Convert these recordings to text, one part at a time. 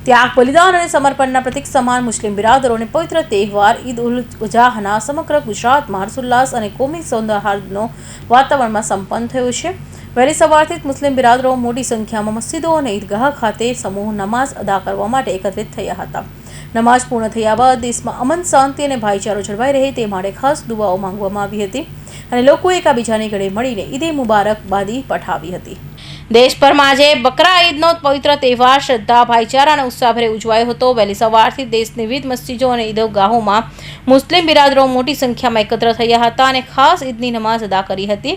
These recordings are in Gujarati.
त्याग बलिदान और समर्पणना प्रतीक समान मुस्लिम बिरादरोने पवित्र तहेवार ईद उल अजहाना समग्र गुजरातमां हर्षोल्लास અને કોમી સૌહાર્દનો વાતાવરણમાં સંપન્ન થયો છે। વહેલી સવારથી જ મુસ્લિમ બિરાદરો મોટી સંખ્યામાં મસ્જિદો અને ઈદગાહ ખાતે સમૂહ નમાઝ અદા કરવા માટે એકત્રિત થયા હતા। નમાઝ પૂર્ણ થયા બાદ દેશમાં અમન શાંતિ અને ભાઈચારો જળવાઈ રહે તે માટે ખાસ દુઆઓ માંગવામાં આવી હતી અને લોકોએ એકબીજાને ગળે મળીને ઈદે મુબારકબાદી પઠાવી હતી। દેશભરમાં આજે બકરા ઈદનો પવિત્ર તહેવાર શ્રદ્ધા, ભાઈચારા અને ઉત્સાહભેર ઉજવાયો હતો। વહેલી સવારથી દેશની વિવિધ મસ્જિદો અને ઈદગાહોમાં મુસ્લિમ બિરાદરો મોટી સંખ્યામાં એકત્ર થયા હતા અને ખાસ ઈદની નમાઝ અદા કરી હતી।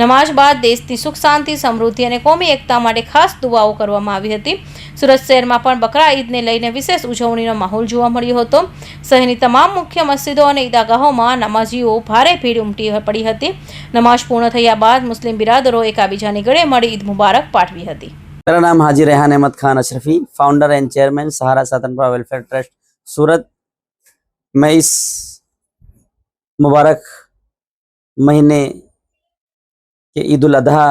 નમાઝ બાદ દેશની સુખ શાંતિ, સમૃદ્ધિ અને કોમી એકતા માટે ખાસ દુઆઓ કરવામાં આવી હતી। સુરત શહેરમાં પણ બકરા ઈદને લઈને વિશેષ ઉજવણીનો માહોલ જોવા મળ્યો હતો। શહેરની તમામ મુખ્ય મસ્જિદો અને ઈદગાહોમાં નમાઝીઓ ભારે ભીડ ઉમટી પડી હતી। નમાઝ પૂર્ણ થયા બાદ મુસ્લિમ બિરાદરો એકબીજાને ગળે મળી ઈદ मुबारक पाठवी हती। मेरा नाम हाजी Rehan Ahmed Khan Ashrafi, founder and chairman Sahara स्वतंत्रता वेलफेयर ट्रस्ट सूरत। मैं इस मुबारक महीने के ईद उल अजहा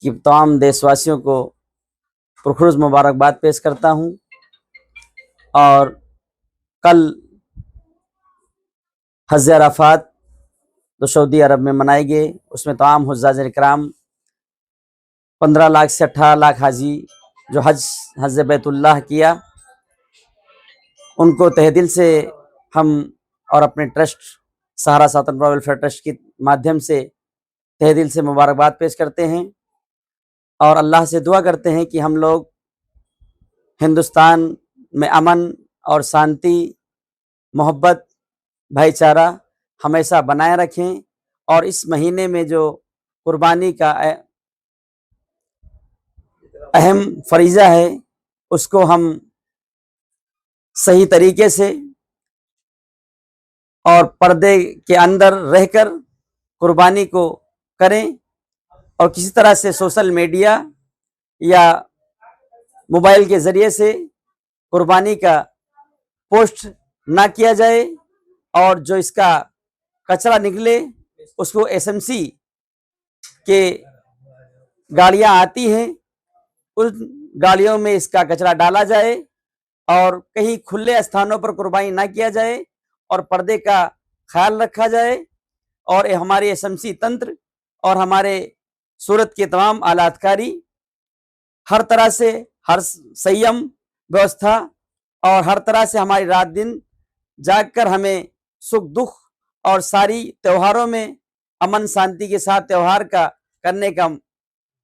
की तमाम देशवासियों को पुरखुरूज मुबारकबाद पेश करता हूँ। और कल हज अराफात जो सऊदी अरब में मनाए गए, उसमें तमाम हुज्जाज इकराम 15 लाख से 18 लाख हाजी जो हज बैतुल्लाह किया, उनको तहे दिल से हम और अपने ट्रस्ट सहारा स्वतंत्रता वेलफेयर ट्रस्ट के माध्यम से तहे दिल से मुबारकबाद पेश करते हैं और अल्लाह से दुआ करते हैं कि हम लोग हिंदुस्तान में अमन और शांति, मोहब्बत, भाईचारा हमेशा बनाए रखें और इस महीने में जो कुर्बानी का अहम फरीज़ा है उसको हम सही तरीके से और पर्दे के अंदर रहकर कुर्बानी को करें और किसी तरह से सोशल मीडिया या मोबाइल के ज़रिए से कुर्बानी का पोस्ट ना किया जाए और जो इसका कचरा निकले उसको एसएमसी के गाड़ियां आती हैं, उन गाड़ियों में इसका कचरा डाला जाए और कहीं खुले स्थानों पर कुर्बानी ना किया जाए और पर्दे का ख्याल रखा जाए। और हमारे एसएमसी तंत्र और हमारे सूरत के तमाम आलाधिकारी हर तरह से हर संयम व्यवस्था और हर तरह से हमारी रात दिन जागकर हमें सुख दुख और सारी त्योहारों में अमन शांति के साथ त्यौहार का करने का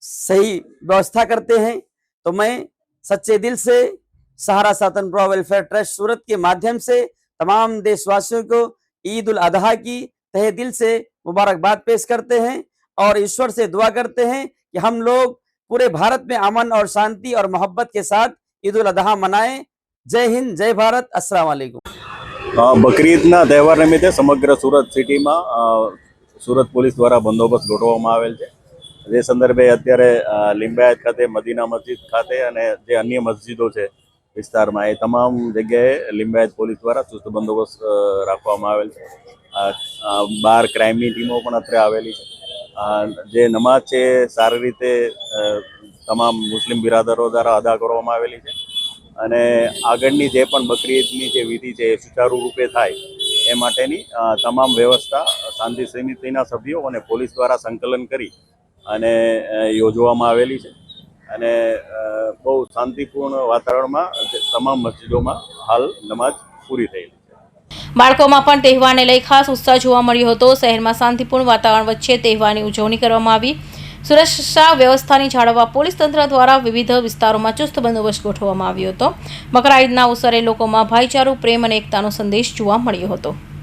सही व्यवस्था करते हैं। तो मैं सच्चे दिल से सहारा स्वतंत्रता वेलफेयर ट्रस्ट सूरत के माध्यम से तमाम देशवासियों को ईद उल अजहा की तहे दिल से मुबारकबाद पेश करते हैं और ईश्वर से दुआ करते हैं कि हम लोग पूरे भारत में अमन और शांति और मोहब्बत के साथ ईद उल अजहा मनाएं। जय हिंद, जय भारत, अस्सलाम वालेकुम। बकरीदना तहेवार निमित्ते समग्र सूरत सिटी में सूरत पुलिस द्वारा बंदोबस्त गोठववामां आवेल छे। જે સંદર્ભે અત્યારે લિંબાયત ખાતે, મદીના મસ્જિદ ખાતે અને જે અન્ય મસ્જિદો છે વિસ્તારમાં, એ તમામ જગ્યાએ લિંબાયત પોલીસ દ્વારા ચુસ્ત બંદોબસ્ત રાખવામાં આવેલ છે। 12 ક્રાઇમની ટીમો પણ અત્રે આવેલી છે। જે નમાઝ છે સારી રીતે તમામ મુસ્લિમ બિરાદરો દ્વારા અદા કરવામાં આવેલી છે અને આગળની જે પણ બકરી ઈદની જે વિધિ છે એ સુચારુ રૂપે થાય એ માટેની તમામ વ્યવસ્થા શાંતિ સમિતિના સભ્યો અને પોલીસ દ્વારા સંકલન કરી અને યોજવામાં આવેલી છે અને બહુ શાંતિપૂર્ણ વાતાવરણમાં તમામ મસ્જિદોમાં હાલ નમાઝ પૂરી થયેલી છે। બાળકોમાં પણ તહેવારને લઈ ખાસ ઉત્સાહ જોવા મળ્યો હતો। શહેરમાં શાંતિપૂર્ણ વાતાવરણ વચ્ચે તહેવારની ઉજવણી કરવામાં આવી। સુરક્ષા વ્યવસ્થાની જાળવવા પોલીસ તંત્ર દ્વારા વિવિધ વિસ્તારોમાં ચુસ્ત બંદોબસ્ત ગોઠવવામાં આવ્યો હતો। બકરા ઈદના અવસરે લોકોમાં ભાઈચારો, પ્રેમ અને એકતાનો સંદેશ જોવા મળ્યો હતો।